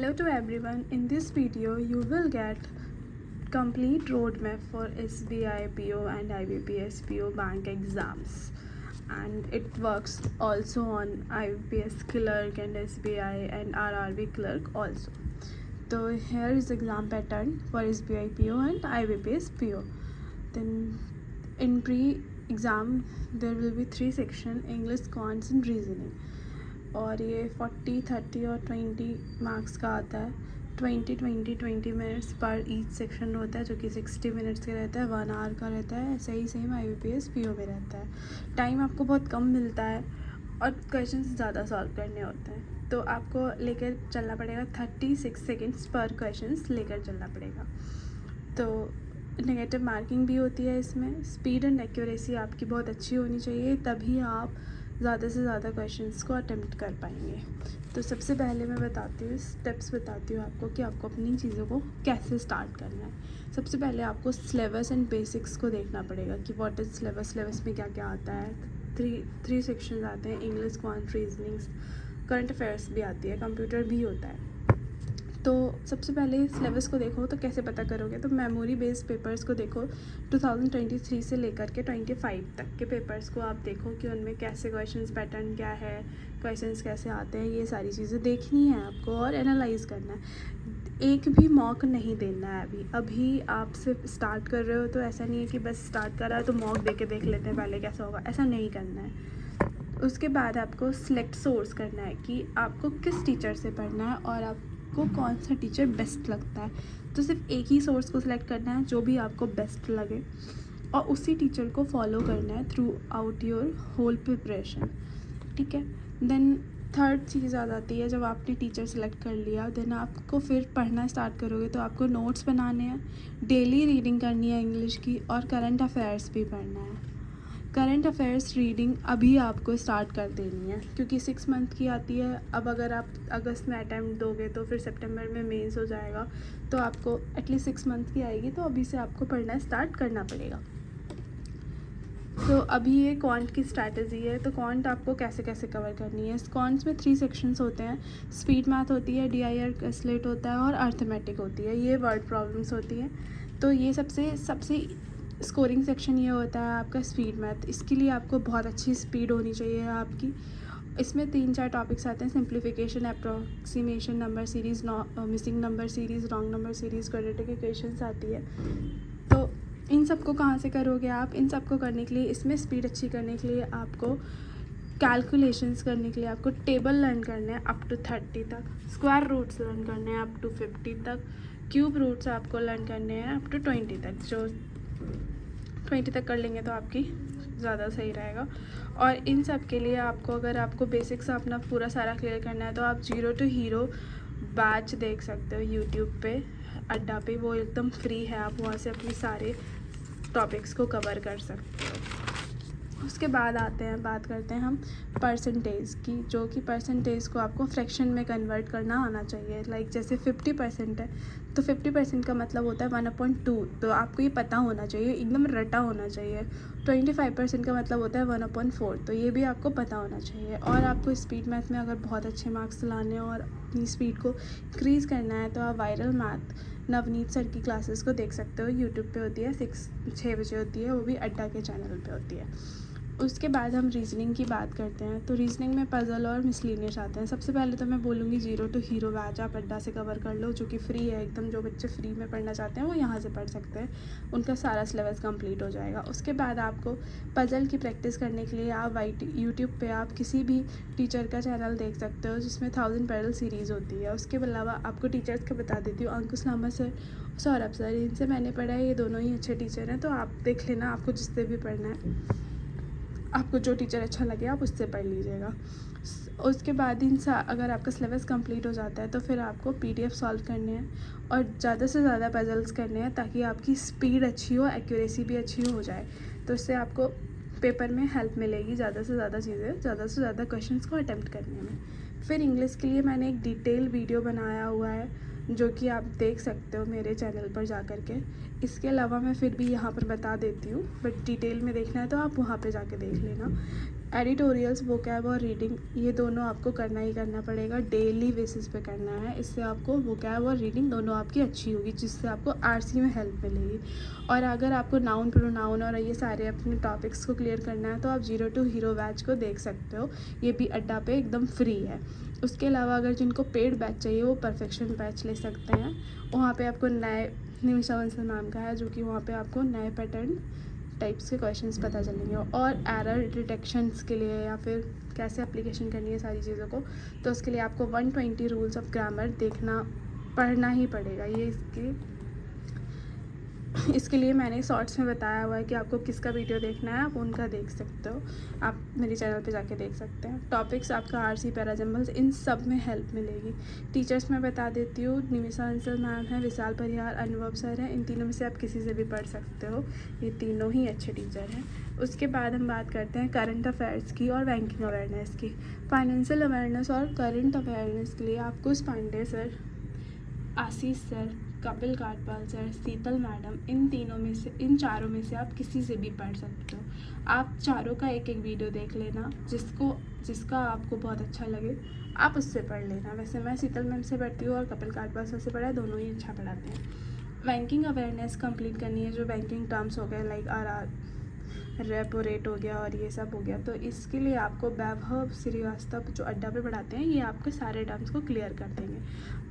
Hello to everyone. In this video, you will get complete roadmap for SBI PO and IBPS PO bank exams, and it works also on IBPS clerk and SBI and RRB clerk also. So here is exam pattern for SBI PO and IBPS PO. Then in pre-exam there will be 3 sections: English, Cons and Reasoning. और ये 40, 30 और 20 marks का आता है. 20 minutes पर each section होता है, जो कि 60 मिनट्स का रहता है, 1 आवर का रहता है. ऐसा ही सेम IBPS PO में रहता है. टाइम आपको बहुत कम मिलता है और क्वेश्चंस ज़्यादा सॉल्व करने होते हैं, तो आपको लेकर चलना पड़ेगा. 36 सेकेंड्स पर क्वेश्चंस लेकर चलना पड़ेगा. तो नेगेटिव मार्किंग भी होती है इसमें. स्पीड एंड एक्यूरेसी आपकी बहुत अच्छी होनी चाहिए, तभी आप ज़्यादा से ज़्यादा क्वेश्चंस को अटेम्प्ट कर पाएंगे. तो सबसे पहले मैं बताती हूँ, स्टेप्स बताती हूँ आपको कि आपको अपनी चीज़ों को कैसे स्टार्ट करना है. सबसे पहले आपको सिलेबस एंड बेसिक्स को देखना पड़ेगा कि व्हाट इज़ सिलेबस. सिलेबस में क्या क्या आता है. थ्री सेक्शंस आते हैं: English, quant, reasonings, current affairs भी आती है, कंप्यूटर भी होता है. तो सबसे पहले सिलेबस को देखो. तो कैसे पता करोगे? तो मेमोरी बेस्ड पेपर्स को देखो. 2023 से लेकर के 25 तक के पेपर्स को आप देखो कि उनमें कैसे क्वेश्चंस, पैटर्न क्या है, क्वेश्चंस कैसे आते हैं. ये सारी चीज़ें देखनी है आपको और एनालाइज करना है. एक भी मॉक नहीं देना है. अभी आप सिर्फ स्टार्ट कर रहे हो, तो ऐसा नहीं है कि बस स्टार्ट करा है तो मॉक दे के देख लेते हैं पहले कैसा होगा. ऐसा नहीं करना है. उसके बाद आपको सिलेक्ट सोर्स करना है कि आपको किस टीचर से पढ़ना है और आपको कौन सा टीचर बेस्ट लगता है. तो सिर्फ एक ही सोर्स को सिलेक्ट करना है जो भी आपको बेस्ट लगे, और उसी टीचर को फॉलो करना है throughout your whole preparation. ठीक है. देन थर्ड चीज़ आ जाती है, जब आपने टीचर सेलेक्ट कर लिया, देन आपको फिर पढ़ना स्टार्ट करोगे. तो आपको नोट्स बनाने हैं, डेली रीडिंग करनी है इंग्लिश की, और करंट अफेयर्स भी पढ़ना है. करंट अफेयर्स रीडिंग अभी आपको स्टार्ट कर देनी है, क्योंकि 6 मंथ की आती है. अब अगर आप अगस्त में अटैम्प्ट दोगे तो फिर सितंबर में मेंस हो जाएगा, तो आपको एटलीस्ट 6 मंथ की आएगी. तो अभी से आपको पढ़ना स्टार्ट करना पड़ेगा. तो अभी ये क्वांट की स्ट्रैटेजी है. तो क्वांट आपको कैसे कैसे कवर करनी है. क्वांट्स में 3 सेक्शंस होते हैं: स्पीड मैथ होती है, DIR कैलकुलेट होता है, और अर्थमेटिक होती है. ये वर्ड प्रॉब्लम्स होती हैं. तो ये सबसे स्कोरिंग सेक्शन ये होता है आपका स्पीड मैथ. इसके लिए आपको बहुत अच्छी स्पीड होनी चाहिए आपकी. इसमें 3-4 टॉपिक्स आते हैं: simplification, approximation, number series, missing number series, wrong number series, quadratic equations आती है. तो इन सब को कहाँ से करोगे आप? इन सब को करने के लिए, इसमें स्पीड अच्छी करने के लिए आपको कैलकुलेशंस करने के लिए आपको टेबल लर्न करने हैं अप टू 30 तक, स्क्वायर रूट्स लर्न करने हैं अप टू 50 तक, क्यूब रूट्स आपको लर्न करने हैं अप टू 20 तक. जो 20 तक कर लेंगे तो आपकी ज़्यादा सही रहेगा. और इन सब के लिए आपको, अगर आपको बेसिक्स अपना पूरा सारा क्लियर करना है, तो आप जीरो टू हीरो बैच देख सकते हो यूट्यूब पे, अड्डा पे. वो एकदम फ्री है, आप वहाँ से अपने सारे टॉपिक्स को कवर कर सकते हो. उसके बाद बात करते हैं हम परसेंटेज की, जो कि परसेंटेज को आपको फ्रैक्शन में कन्वर्ट करना आना चाहिए. लाइक जैसे 50% है, तो 50% का मतलब होता है 1/2. तो आपको ये पता होना चाहिए, एकदम रटा होना चाहिए. 25% का मतलब होता है 1/4. तो ये भी आपको पता होना चाहिए. और आपको स्पीड मैथ में अगर बहुत अच्छे मार्क्स लाने और अपनी स्पीड को इंक्रीज़ करना है, तो आप वायरल मैथ नवनीत सर की क्लासेस को देख सकते हो. यूट्यूब पे होती है, 6 बजे होती है, वो भी अड्डा के चैनल पे होती है. उसके बाद हम रीजनिंग की बात करते हैं. तो रीजनिंग में पजल और मिसलिनियस आते हैं. सबसे पहले तो मैं बोलूँगी जीरो टू हीरो बैच आप अड्डा से कवर कर लो, जो कि फ्री है एकदम. जो बच्चे फ्री में पढ़ना चाहते हैं वो यहाँ से पढ़ सकते हैं, उनका सारा सिलेबस कंप्लीट हो जाएगा. उसके बाद आपको पजल की प्रैक्टिस करने के लिए आप यूट्यूब पे आप किसी भी टीचर का चैनल देख सकते हो, जिसमें 1000 पैरल सीरीज़ होती है. उसके अलावा आपको टीचर्स के बता देती हूँ: अंकुश लामा सर, सौरभ सर. इनसे मैंने पढ़ा है, ये दोनों ही अच्छे टीचर हैं. तो आप देख लेना, आपको जिससे भी पढ़ना है, आपको जो टीचर अच्छा लगे आप उससे पढ़ लीजिएगा. उसके बाद अगर आपका सिलेबस कंप्लीट हो जाता है, तो फिर आपको PDF सॉल्व करने हैं और ज़्यादा से ज़्यादा पजल्स करने हैं, ताकि आपकी स्पीड अच्छी हो, एक्यूरेसी भी अच्छी हो जाए. तो इससे आपको पेपर में हेल्प मिलेगी, ज़्यादा से ज़्यादा चीज़ें, ज़्यादा से ज़्यादा क्वेश्चंस को अटेम्प्ट करने में. फिर इंग्लिश के लिए मैंने एक डिटेल वीडियो बनाया हुआ है, जो कि आप देख सकते हो मेरे चैनल पर जा कर के. इसके अलावा मैं फिर भी यहाँ पर बता देती हूँ, बट डिटेल में देखना है तो आप वहाँ पे जाके देख लेना. एडिटोरियल्स, वोकैब और रीडिंग, ये दोनों आपको करना ही करना पड़ेगा, डेली बेसिस पे करना है। इससे आपको वोकैब और रीडिंग दोनों आपकी अच्छी होगी, जिससे आपको आरसी में हेल्प मिलेगी। और अगर आपको नाउन, प्रोनाउन और ये सारे अपने टॉपिक्स को क्लियर करना है तो आप 0 to हीरो बैच को देख सकते हो, ये भी अड्डा पे एकदम फ्री है। उसके अलावा अगर जिनको पेड बैच चाहिए वो परफेक्शन बैच ले सकते हैं। वहाँ पे आपको नए, निमिषा बंसल नाम का है, जो कि वहाँ पे आपको नए पैटर्न टाइप्स के क्वेश्चंस पता चलेंगे, और एरर डिटेक्शंस के लिए या फिर कैसे एप्लीकेशन करनी है सारी चीज़ों को, तो उसके लिए आपको 120 रूल्स ऑफ ग्रामर देखना, पढ़ना ही पड़ेगा। ये इसके लिए मैंने शॉर्ट्स में बताया हुआ है कि आपको किसका वीडियो देखना है, आप उनका देख सकते हो, आप मेरे चैनल पे जाके देख सकते हैं। टॉपिक्स आपका आरसी, पैराजम्बल्स, इन सब में हेल्प मिलेगी। टीचर्स मैं बता देती हूँ, निमिषा बंसल मैम है, विशाल परिहार, अनुभव सर हैं, इन तीनों में से आप किसी से भी पढ़ सकते हो, ये तीनों ही अच्छे टीचर हैं। उसके बाद हम बात करते हैं करंट अफेयर्स की और बैंकिंग अवेयरनेस की। फाइनेंशियल अवेयरनेस और करंट अवेयरनेस के लिए आपको पांडे सर, आशीष सर, कपिल काटपाल सर, शीतल मैडम, इन चारों में से आप किसी से भी पढ़ सकते हो। आप चारों का एक एक वीडियो देख लेना, जिसका आपको बहुत अच्छा लगे आप उससे पढ़ लेना। वैसे मैं शीतल मैम से पढ़ती हूँ और कपिल काटपाल सर से पढ़ा है, दोनों ही अच्छा पढ़ाते हैं। बैंकिंग अवेयरनेस कंप्लीट करनी है, जो बैंकिंग टर्म्स हो गए लाइक आर, रेपो रेट हो गया और ये सब हो गया, तो इसके लिए आपको वैभव श्रीवास्तव जो अड्डा पे पढ़ाते हैं, ये आपके सारे टर्म्स को क्लियर कर देंगे।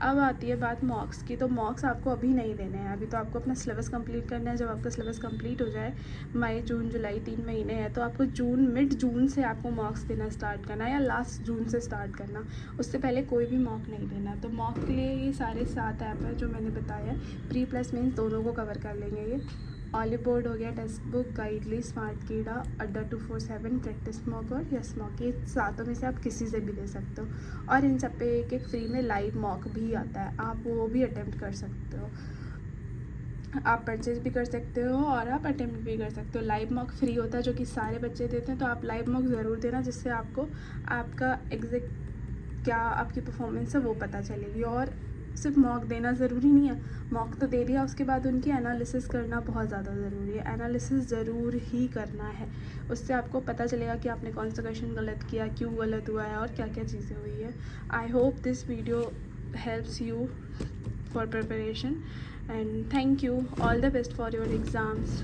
अब आती है बात मॉक्स की, तो मॉक्स आपको अभी नहीं देने हैं, अभी तो आपको अपना सिलेबस कंप्लीट करना है। जब आपका सिलेबस कंप्लीट हो जाए, मई, जून, जुलाई 3 महीने हैं, तो आपको मिड जून से आपको मॉक्स देना स्टार्ट करना है, या लास्ट जून से स्टार्ट करना, उससे पहले कोई भी मॉक नहीं देना। तो मॉक के लिए ये सारे 7 ऐप हैं जो मैंने बताया, प्री प्लस मेंस दोनों को कवर कर लेंगे ये। ऑलिव बोर्ड हो गया, टेक्स्ट बुक, गाइडली, स्मार्ट कीड़ा, अड्डा 247, प्रैक्टिस मॉक और यस मॉक, ये 7 में से आप किसी से भी दे सकते हो। और इन सब पे एक एक फ्री में लाइव मॉक भी आता है, आप वो भी अटेम्प्ट कर सकते हो। आप परचेज भी कर सकते हो और आप अटेम्प्ट भी कर सकते हो। लाइव मॉक फ्री होता है, जो कि सारे बच्चे देते हैं, तो आप लाइव मॉक ज़रूर देना, जिससे आपको आपका एग्जैक्ट क्या आपकी परफॉर्मेंस है वो पता चलेगी। और सिर्फ मॉक देना ज़रूरी नहीं है, मॉक तो दे दिया, उसके बाद उनकी एनालिसिस करना बहुत ज़्यादा ज़रूरी है। एनालिसिस ज़रूर ही करना है, उससे आपको पता चलेगा कि आपने कौन सा क्वेश्चन गलत किया, क्यों गलत हुआ है और क्या क्या चीज़ें हुई है। I hope this video helps you for preparation, and thank you, all the best for your exams.